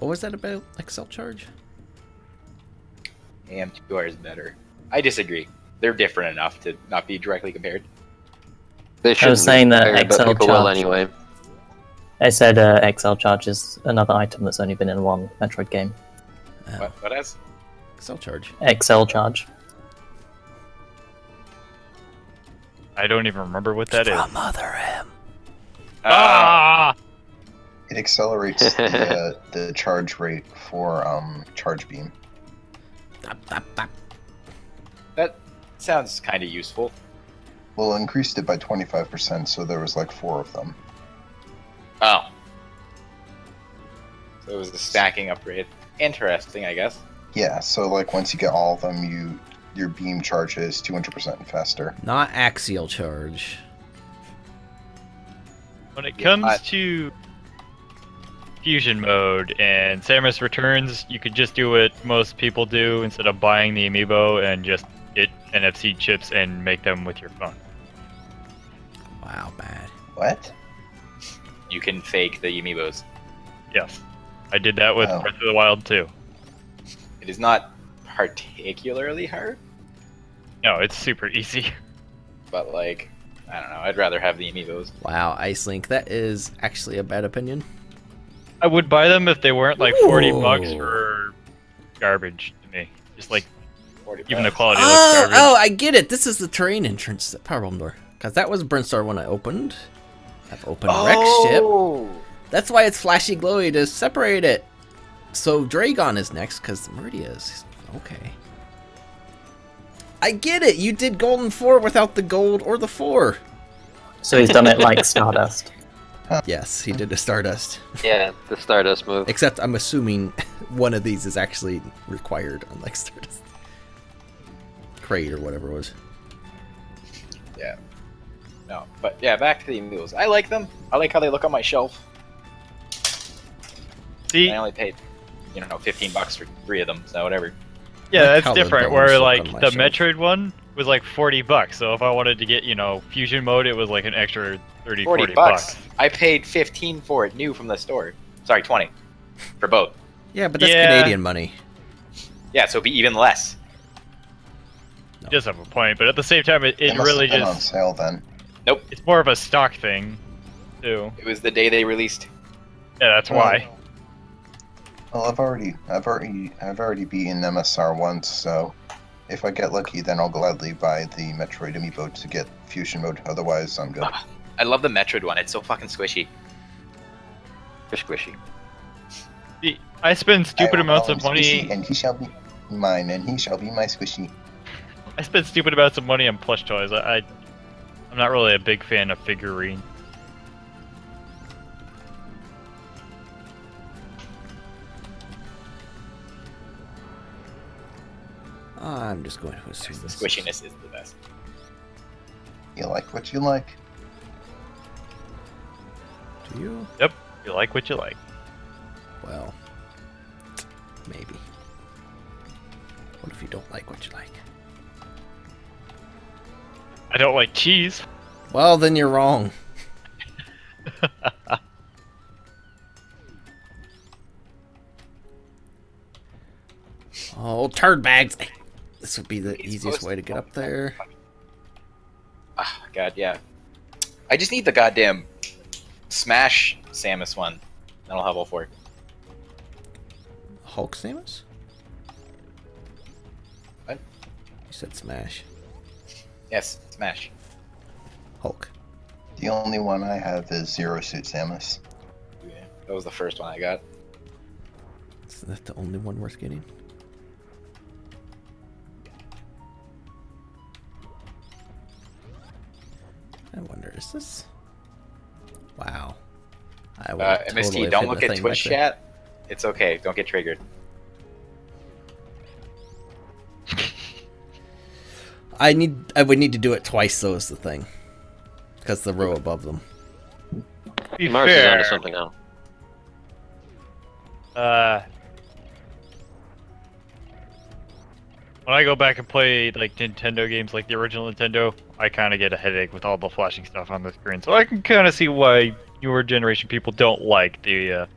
What was that about Excel charge? AM2R is better. I disagree. They're different enough to not be directly compared. They I was saying that but Excel people will charge. anyway. I said Excel charge is another item that's only been in one Metroid game. Oh. What is? Excel charge. Excel charge. I don't even remember what that is. From Other M. Ah! It accelerates the charge rate for charge beam. That sounds kind of useful. Well, it increased it by 25%, so there was like 4 of them. Oh. So it was a stacking upgrade. Interesting, I guess. Yeah, so like once you get all of them, your beam charges 200% faster. Not axial charge. When it comes to fusion mode and Samus Returns, you could just do what most people do instead of buying the amiibo and just get NFC chips and make them with your phone. Wow, bad. What? You can fake the amiibos. Yes. I did that with Oh. Breath of the Wild too. It is not particularly hard, No, it's super easy. but like, I don't know. I'd rather have the amiibos. Wow, Ice Link, that is actually a bad opinion. I would buy them if they weren't like 40 Ooh. bucks for garbage to me. Just like, 40 even the bucks. quality looks garbage. Oh, I get it. This is the terrain entrance, the power bomb door. Because that was Brinstar when I opened. I've opened Wreck Ship. Oh! That's why it's flashy glowy to separate it. So Dragon is next because Meridia is okay. I get it. You did Golden 4 without the gold or the 4. So he's done it like Stardust. Yes, he did the Stardust. Yeah, the Stardust move. Except I'm assuming one of these is actually required, unlike Stardust. Crate or whatever it was. Yeah. No, but yeah, back to the amiibos. I like them. I like how they look on my shelf. See, I only paid, 15 bucks for 3 of them, so whatever. yeah, like that's how the different. bones Where look like on my the shelf. Metroid one was like 40 bucks. So if I wanted to get, fusion mode, it was like an extra 30, 40 40 bucks. I paid 15 for it new from the store. Sorry, 20 for both. Yeah, but that's Yeah. Canadian money. Yeah, so it'd be even less. You just have a point, but at the same time, it It must really have been on just sale then. Nope, it's more of a stock thing, too. it was the day they released. Yeah, that's why. Well, I've already beaten MSR once, so if I get lucky, then I'll gladly buy the Metroid amiibo to get fusion mode. Otherwise, I'm good. I love the Metroid one. It's so fucking squishy. Squishy. See, I spend stupid I will amounts call of him Squishy, money. and he shall be mine, and he shall be my squishy. I spend stupid amounts of money on plush toys. I'm not really a big fan of figurine. I'm just going to assume The this. squishiness is the best. You like what you like. Do you? Yep, you like what you like. Well, maybe. What if you don't like what you like? I don't like cheese. Well, then you're wrong. Oh, turd bags! This would be the He's easiest supposed way to get up there. Ah, God, yeah. I just need the goddamn Smash Samus one. That'll have all 4. Hulk Samus? What? You said Smash. Yes, Smash. Hulk. The only one I have is Zero Suit Samus. Yeah, that was the first one I got. Is that the only one worth getting? I wonder, is this... Wow. I would MST, totally don't fit look the at thing Twitch back there. chat. It's okay, don't get triggered. I would need to do it twice though is the thing. Because the row above them. To be Mars is fair, onto something now. when I go back and play like Nintendo games, like the original Nintendo, I kind of get a headache with all the flashing stuff on the screen. So I can kind of see why newer generation people don't like the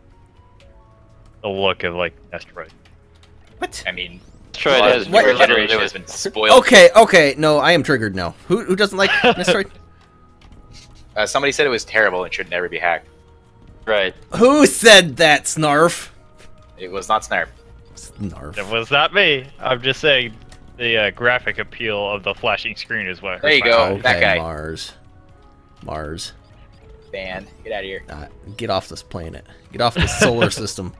the look of like Metroid. What? I mean, Metroid well, has What? very little to generation do has with. been spoiled. Okay, no, I am triggered now. Who doesn't like Metroid? Somebody said it was terrible and should never be hacked. Right. Who said that, Snarf? It was not Snarf. Snarf. It was not me. I'm just saying the graphic appeal of the flashing screen is what. There you hurts my go. eyes. That guy. Mars. Banned. Get out of here. Get off this planet. Get off this solar system.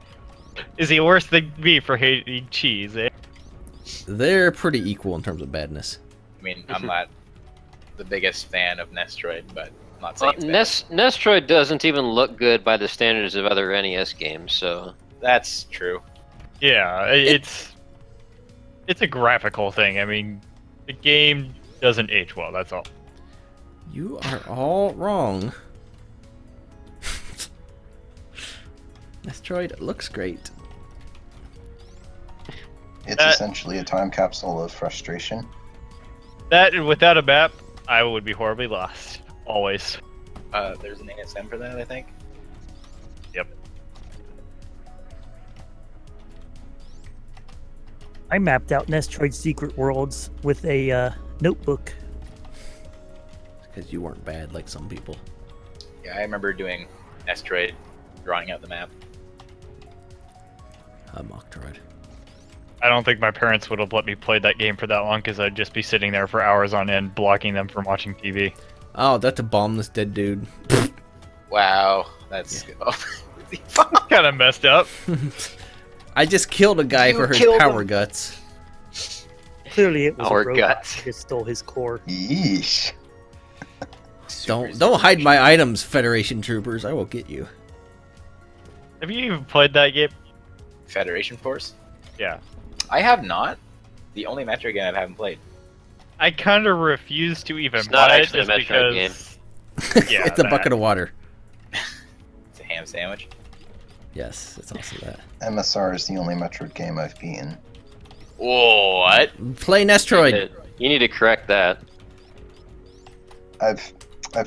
Is he worse than me for hating cheese? Eh? They're pretty equal in terms of badness. I mean, I'm not the biggest fan of Nestroid, but I'm not saying Well, it's bad. Nestroid doesn't even look good by the standards of other NES games, so. That's true. Yeah, it's a graphical thing. I mean, the game doesn't age well. That's all. You are all wrong. Metroid looks great. It's essentially a time capsule of frustration. That and without a map, I would be horribly lost. Always. There's an ASM for that, I think. Yep. I mapped out Nestroid Secret Worlds with a notebook. Because you weren't bad like some people. Yeah, I remember doing Nestroid, drawing out the map. Moctroid. I don't think my parents would have let me play that game for that long because I'd just be sitting there for hours on end, blocking them from watching TV. Oh, that's to bomb this dead dude. Wow, that's Kind of messed up. I just killed a guy You for his killed power him. guts. Clearly, it was Our a robot. guts. That just stole his core. Yeesh. Don't hide my items, Federation troopers. I will get you. Have you even played that game? Federation Force. Yeah. I have not. The only Metroid game I haven't played. I kind of refuse to even It's not buy it actually a just Metroid because. Yeah, It's a that. bucket of water. It's a ham sandwich. Yes, it's also that. MSR is the only Metroid game I've beaten. What? Play Nestroid. You need to correct that. I've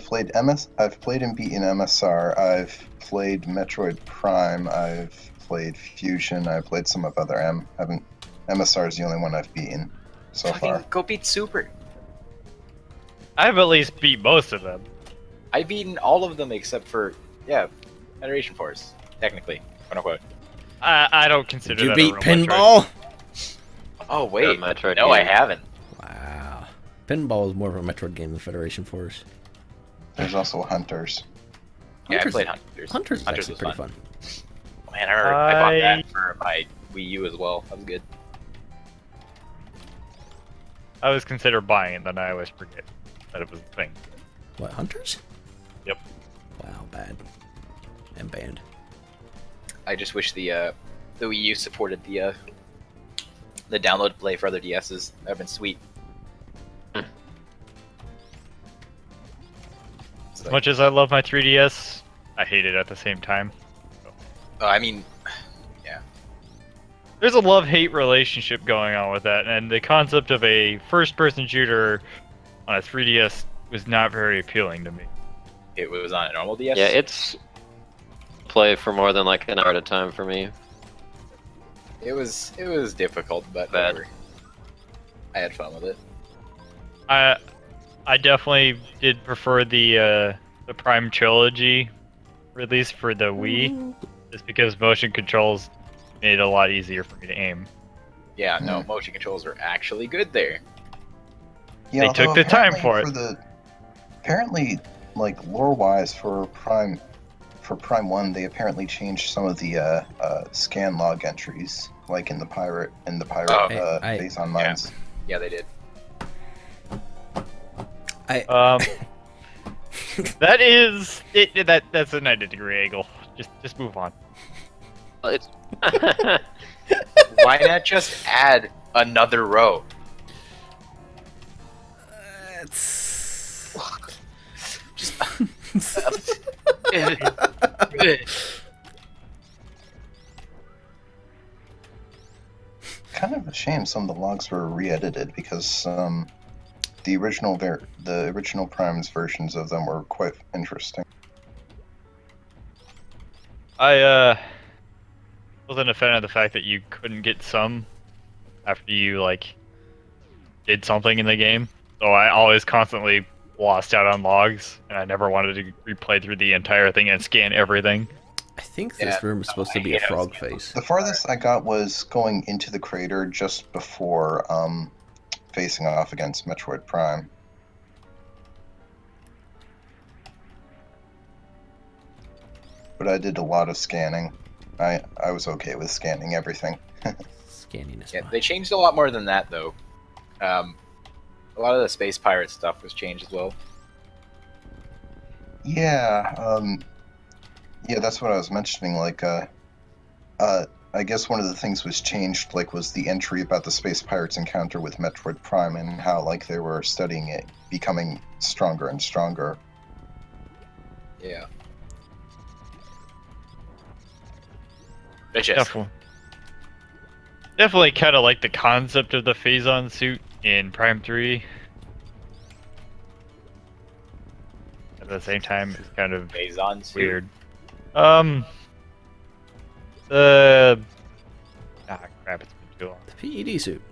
played I've played and beaten MSR. I've played Metroid Prime. I've played Fusion. I've played some of other MSR is the only one I've beaten so Fucking far. go beat Super. I've at least beat most of them. I've beaten all of them except for Federation Force, technically, quote unquote. I don't consider Did you that beat a real Metroid. Pinball? Oh wait, Metroid no, I game. haven't. Wow. Pinball is more of a Metroid game than Federation Force. There's also Hunters. Yeah, I Hunters- played Hunters. Hunters is Hunters actually was pretty fun. Oh, man, I remember I bought that for my Wii U as well. That was good. I always consider buying it, then I always forget that it was a thing. What, Hunters? Yep. Wow, bad. And banned. I just wish the Wii U supported the download play for other DSs. That'd been sweet. As much as I love my 3DS, I hate it at the same time. I mean, There's a love-hate relationship going on with that, and the concept of a first-person shooter on a 3DS was not very appealing to me. it was on a normal DS. Yeah, it's play for more than like an hour at a time for me. it was difficult, but Bad. whatever. I had fun with it. I definitely did prefer the Prime Trilogy release for the Wii, just because motion controls made it a lot easier for me to aim. Yeah, no, motion controls were actually good there. Yeah, They although took the time apparently for it. Apparently, like lore-wise, for Prime 1, they apparently changed some of the scan log entries, like in the pirate Oh, base on mines. Yeah, they did. That is it. That's a 90-degree angle. Just move on. Well, it's Why not just add another row? It's... Just Kind of a shame some of the logs were re-edited because the original Prime's versions of them were quite interesting. wasn't a fan of the fact that you couldn't get some after you like did something in the game. So I always constantly lost out on logs, and I never wanted to replay through the entire thing and scan everything. I think this room is supposed to be a frog face. The farthest I got was going into the crater just before facing off against Metroid Prime. But I did a lot of scanning. I was okay with scanning everything. Scanning is Yeah, fine. they changed a lot more than that, though. A lot of the space pirate stuff was changed as well. Yeah, yeah, that's what I was mentioning. Like, I guess one of the things was changed, like, was the entry about the space pirates encounter with Metroid Prime and how, like, they were studying it, becoming stronger and stronger. Yeah. Vicious. Definitely kind of like the concept of the Phazon suit in Prime 3. At the same time, it's kind of Phazon suit. weird. Crap, it's been too long. The PED suit.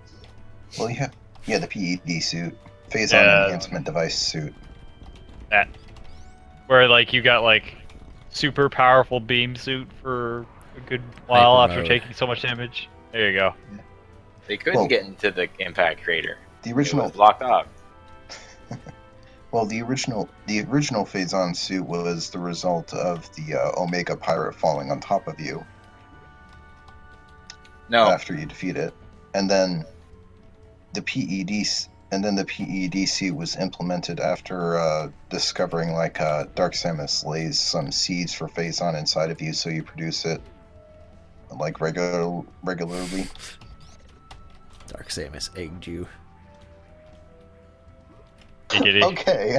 Well, yeah, the PED suit. Phazon Enhancement Device suit. That. Where, like, you got, like, super powerful beam suit for a good while Hyper after mode. taking so much damage. There you go. They couldn't Well, get into the impact crater. The It original, was blocked off. well, the original Phazon suit was the result of the Omega Pirate falling on top of you No, after you defeat it, and then the PED suit was implemented after discovering like Dark Samus lays some seeds for Phazon inside of you, so you produce it like regularly. Dark Samus egged you. Giggity. Okay,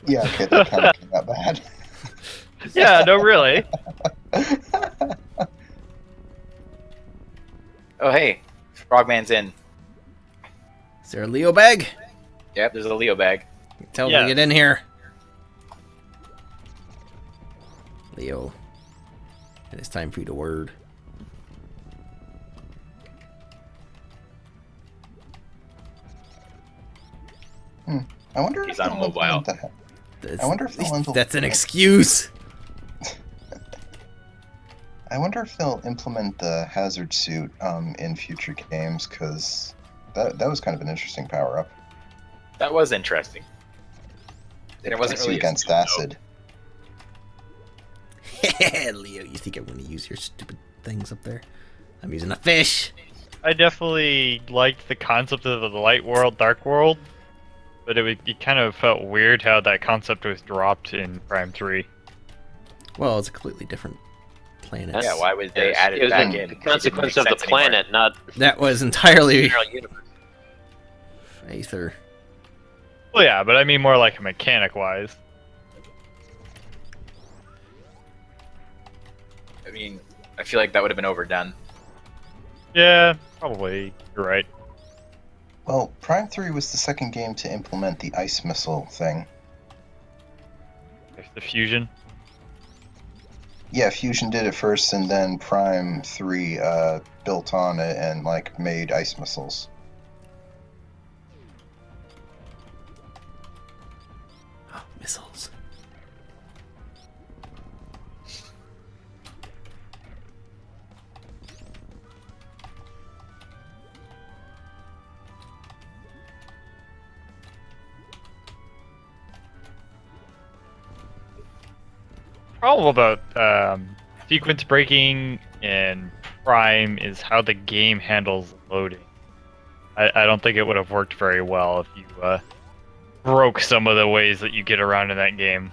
yeah, okay, that kind of came out bad. Yeah, no, really. Oh, hey. Frogman's in. Is there a Leo bag? Yep, there's a Leo bag. Tell Yeah. me to get in here. Leo. It is time for you to word. I wonder if He's on they'll mobile. implement that. That's, I wonder if they'll implement that's an excuse. I wonder if they'll implement the hazard suit in future games, because that was kind of an interesting power up. That was interesting. And it wasn't Protects you really a against suit, though. acid. Leo, you think I'm going to use your stupid things up there? I'm using a fish. I definitely liked the concept of the light world, dark world, but it kind of felt weird how that concept was dropped in Prime 3. Well, it's a completely different planet. Yeah, why would they It add was it back the in? It consequence didn't of make the sense anymore. planet, not That was entirely the general universe. Aether. Well, yeah, but I mean more like mechanic-wise. I mean, I feel like that would have been overdone. Yeah, probably. You're right. Well, Prime 3 was the second game to implement the ice missile thing. There's the fusion. Yeah, Fusion did it first, and then Prime 3 built on it and like made ice missiles. Oh, missiles. Problem about sequence breaking in Prime is how the game handles loading. I don't think it would have worked very well if you broke some of the ways that you get around in that game.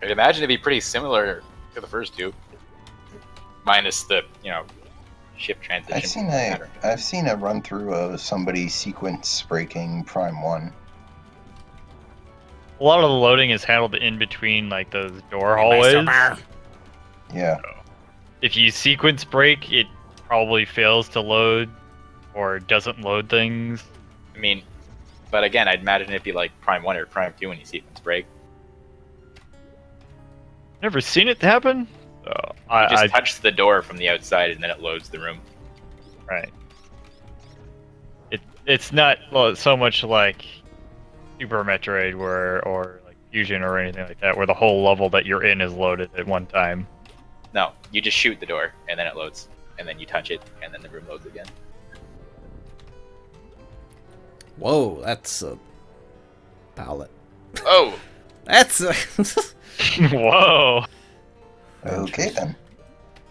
I'd imagine it'd be pretty similar to the first two. Minus the, shift transition. I've seen a run through of somebody sequence breaking Prime 1. A lot of the loading is handled in between like those door hallways. Yeah. If you sequence break, it probably fails to load or doesn't load things. I mean, but again, I'd imagine it'd be like Prime 1 or Prime 2 when you sequence break. Never seen it happen. You just touch the door from the outside, and then it loads the room. Right. It's not so much like Super Metroid or like Fusion or anything like that, where the whole level that you're in is loaded at one time. No, you just shoot the door, and then it loads, and then you touch it, and then the room loads again. Whoa, that's a pallet. Oh! That's a... Whoa! Okay then.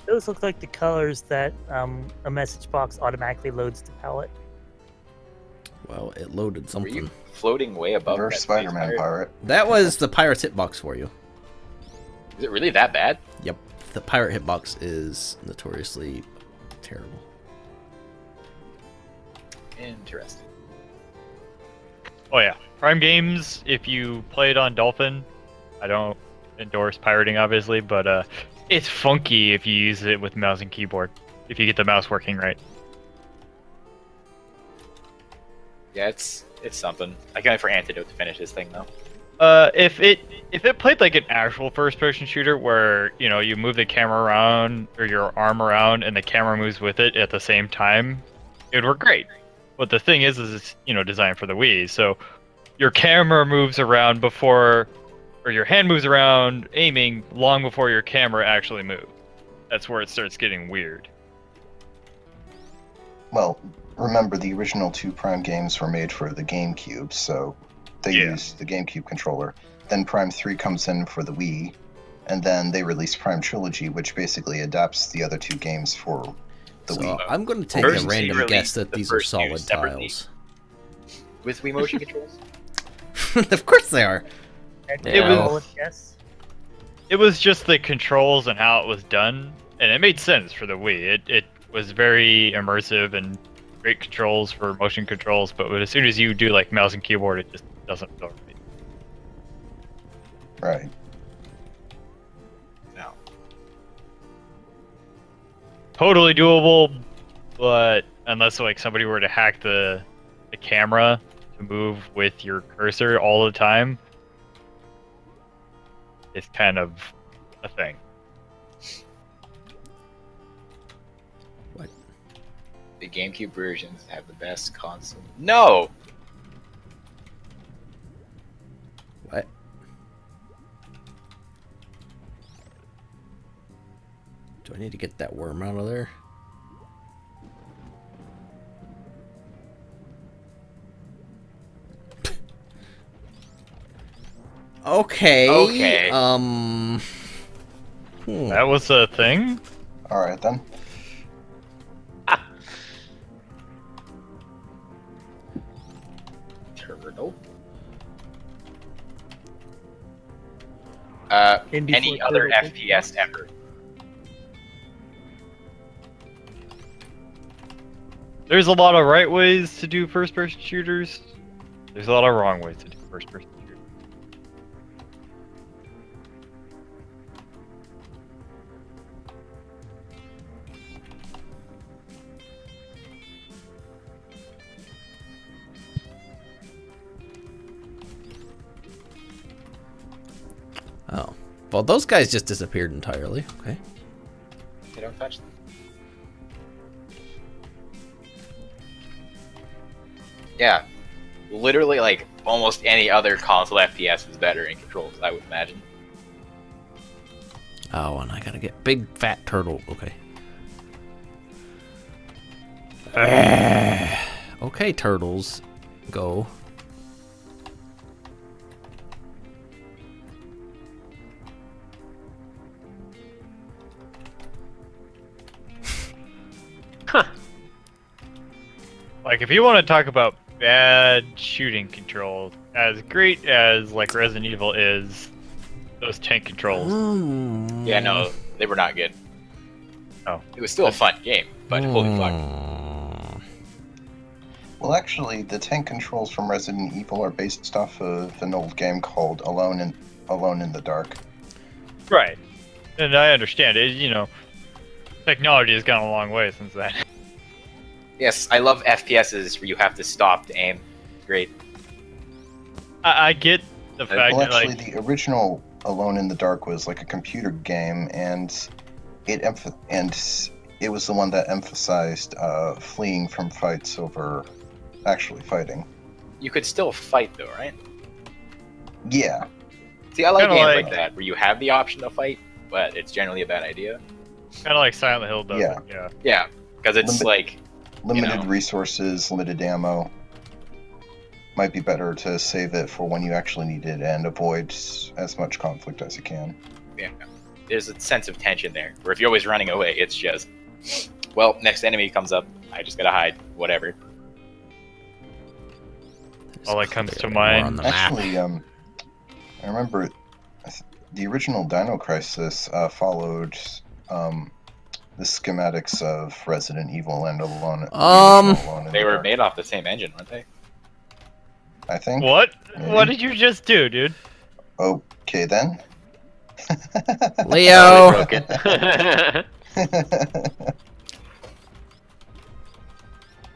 Those look like the colors that a message box automatically loads to palette. Well, it loaded Were something. you floating way above Reverse that Spider-Man space pirate. That was the pirate's hitbox for you. Is it really that bad? Yep, the pirate hitbox is notoriously terrible. Interesting. Oh yeah, Prime games. If you play it on Dolphin, I don't endorse pirating, obviously, but it's funky if you use it with mouse and keyboard. If you get the mouse working right. Yeah, it's something. I can't wait for Antidote to finish this thing though. If it played like an actual first-person shooter where you move the camera around or your arm around and the camera moves with it at the same time, it would work great. But the thing is it's designed for the Wii, so your camera moves around before, or your hand moves around aiming long before your camera actually moves. That's where it starts getting weird. Well, remember the original 2 Prime games were made for the GameCube, so they used the GameCube controller. Then Prime 3 comes in for the Wii, and then they released Prime Trilogy, which basically adapts the other 2 games for the Wii. I'm going to take First, a they random released guess that the these are first two solid separately. tiles. With Wii motion controls? Of course they are. Yes. It was just the controls and how it was done, and it made sense for the Wii. It was very immersive and great controls for motion controls, but as soon as you do like mouse and keyboard, it just doesn't feel right. Right. No. Totally doable, but unless like somebody were to hack the camera to move with your cursor all the time, it's kind of a thing. What? The GameCube versions have the best console. No! What? Do I need to get that worm out of there? Okay. Okay. That was a thing? Alright then. Turtle. In before Any other turtle. FPS ever. There's a lot of right ways to do first-person shooters. There's a lot of wrong ways to do first-person shooters. Oh. Well, those guys just disappeared entirely. Okay. They don't touch them. Yeah. Literally, like, almost any other console FPS is better in controls, I would imagine. Oh, and I gotta get big fat turtle. Okay. Okay, turtles. Go. Like, if you want to talk about bad shooting controls, as great as, like, Resident Evil is, those tank controls. Yeah, no, they were not good. Oh. It was still a fun game, but holy fuck. Well, actually, the tank controls from Resident Evil are based off of an old game called Alone in the Dark. Right. And I understand it, technology has gone a long way since then. Yes, I love FPSs where you have to stop to aim. Great. I get the fact Well, that, actually, like, the original Alone in the Dark was like a computer game, and it was the one that emphasized fleeing from fights over actually fighting. You could still fight though, right? Yeah. See, I like Kinda games like- like that where you have the option to fight, but it's generally a bad idea. Kind of like Silent Hill does. Yeah. Yeah. Yeah, because it's like Limited know. resources, limited ammo. Might be better to save it for when you actually need it and avoid as much conflict as you can. yeah, there's a sense of tension there. Where if you're always running away, it's just, well, next enemy comes up, I just gotta hide, whatever. All that comes to Clearly more mind- on the map. Actually, I remember the original Dino Crisis followed the schematics of Resident Evil and Alone. Alone in They the were Dark, made off the same engine, weren't they? I think. What? Maybe. What did you just do, dude? Okay then. Leo. Broken.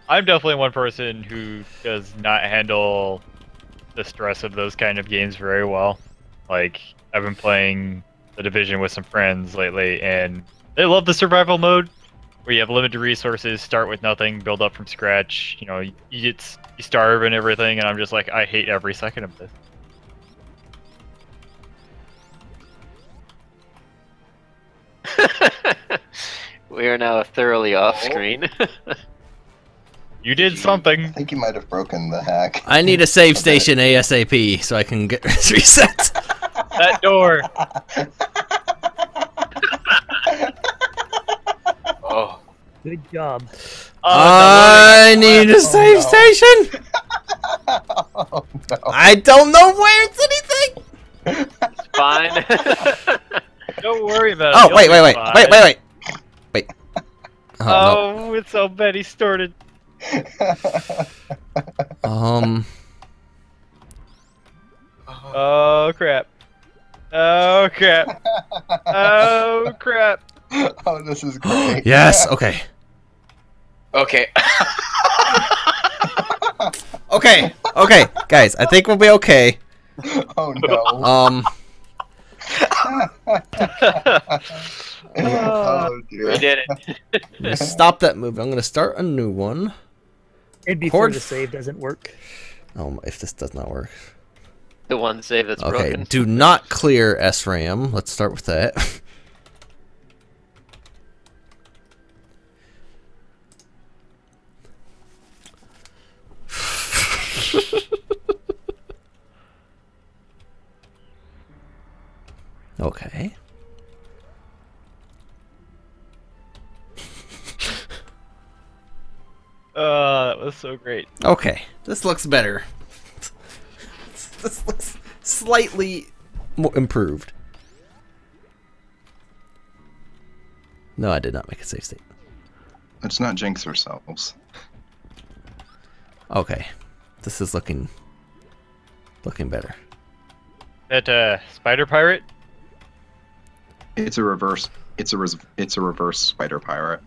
I'm definitely one person who does not handle the stress of those kind of games very well. Like, I've been playing The Division with some friends lately, and they love the survival mode, where you have limited resources, start with nothing, build up from scratch. You know, you starve and everything, and I'm just like, I hate every second of this. We are now thoroughly off screen. You did something. I think you might have broken the hack. I need a save station ASAP so I can get reset. That door. Oh, Good job. I need a save no. station. Oh, no. I don't know where it's anything. Fine. Don't worry about it. Oh You'll wait, be wait, wait, fine. wait. Oh, Oh, it's already started. no. Oh crap. Oh crap. Oh crap. Oh, this is great. Yes. Okay. okay. Okay. Okay, guys. I think we'll be okay. Oh no. Oh We dear. did it. I'm gonna stop that move. I'm gonna start a new one. And before Horde- the save doesn't work. If this does not work. The one save that's Okay. broken. Do not clear SRAM. Let's start with that. Okay. That was so great. Okay. This looks better. This looks slightly more improved. No, I did not make a save state. Let's not jinx ourselves. Okay. This is looking better. That spider pirate. It's a reverse. It's a reverse spider pirate.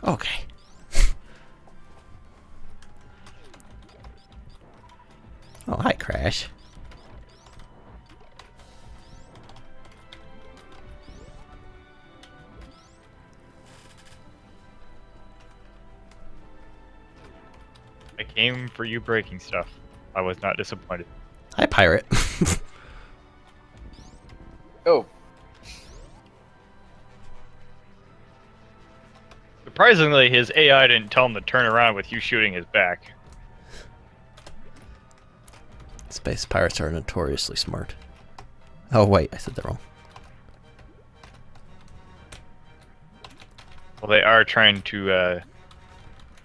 Okay. Oh, hi, Crash. I came for you breaking stuff. I was not disappointed. Hi, Pirate. Oh, Surprisingly, his AI didn't tell him to turn around with you shooting his back. Space pirates are notoriously smart. Oh, wait, I said that wrong. Well, they are trying to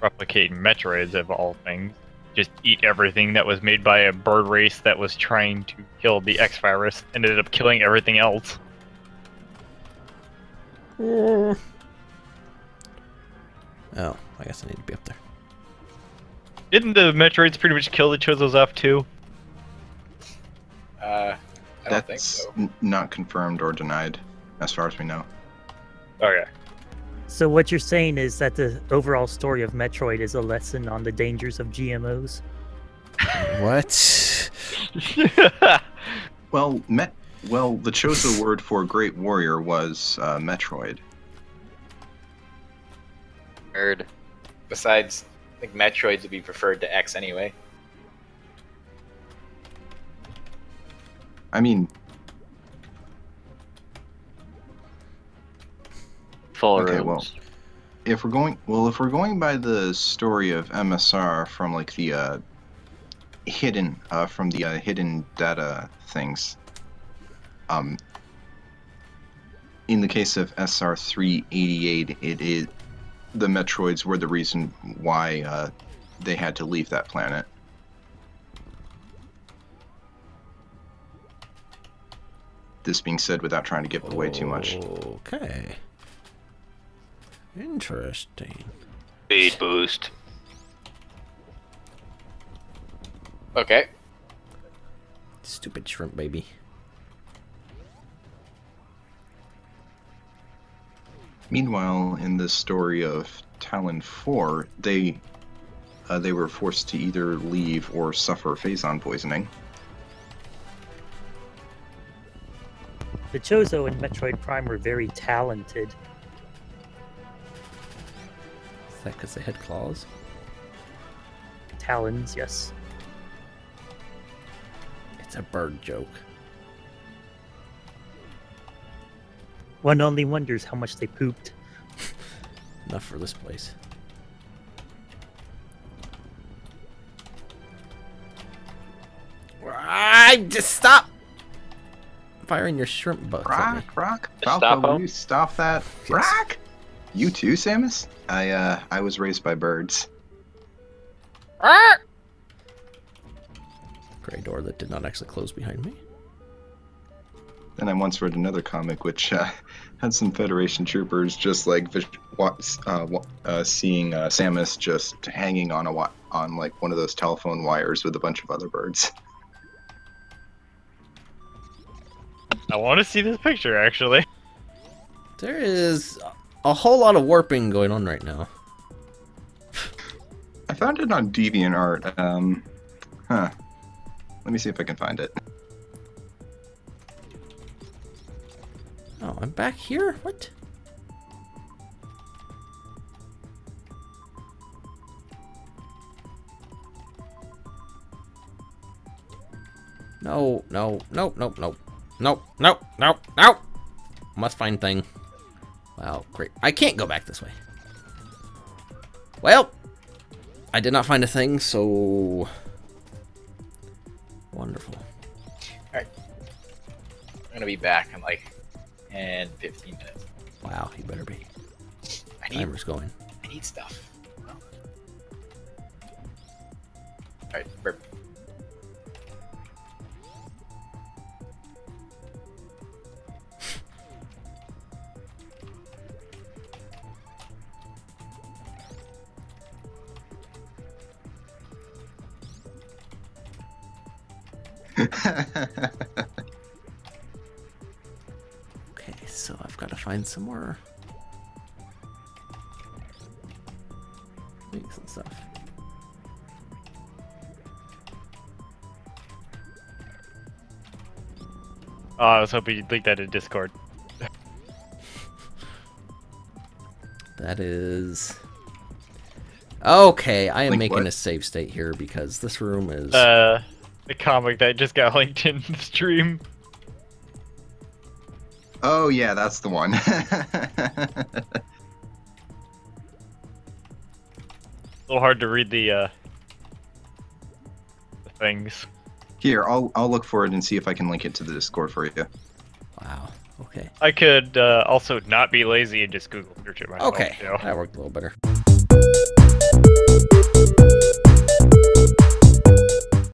replicate Metroids of all things. Just eat everything that was made by a bird race that was trying to kill the X virus, and ended up killing everything else. Oh, I guess I need to be up there. Didn't the Metroids pretty much kill each other's off too? don't think That's so. not confirmed or denied, as far as we know. Okay. So what you're saying is that the overall story of Metroid is a lesson on the dangers of GMOs? What? Well, the chosen word for Great Warrior was Metroid. Nerd. Besides, I think Metroid would be preferred to X anyway. I mean, Full okay, rooms. well, if we're going by the story of MSR from like the hidden hidden data things, in the case of SR388, it is the Metroids were the reason why they had to leave that planet. This being said, without trying to give away too much. Okay. Interesting. Speed boost. Okay. Stupid shrimp baby. Meanwhile, in the story of Talon 4, they were forced to either leave or suffer phazon poisoning. The Chozo and Metroid Prime were very talented. Is that because they had claws? Talons, yes. It's a bird joke. One only wonders how much they pooped. Enough for this place. Just stop firing your shrimp butts at me. Rock, Stop Falco, will him. you stop that? Yes. Rock! You too, Samus? I was raised by birds. Gray door that did not actually close behind me. Then I once read another comic which had some Federation troopers just like seeing Samus just hanging on on like one of those telephone wires with a bunch of other birds. I want to see this picture, actually. There is a whole lot of warping going on right now. I found it on DeviantArt. Let me see if I can find it. Oh, I'm back here? What? No, no, nope, nope, nope. Nope, nope, nope, nope! Must find thing. Wow, great. I can't go back this way. Well, I did not find a thing, so... Wonderful. Alright. I'm gonna be back in like 15 minutes. Wow, you better be. I need Timer's going. stuff. Alright, burp. Okay, so I've got to find some more links and stuff. Oh, I was hoping you'd link that in Discord. That is... Okay, I am Link making what? a save state here because this room is... The comic that just got linked in the stream. Oh yeah, that's the one. A little hard to read the things. Here, I'll look for it and see if I can link it to the Discord for you. Wow, okay. I could also not be lazy and just Google search it myself. Okay, You know? that worked a little better.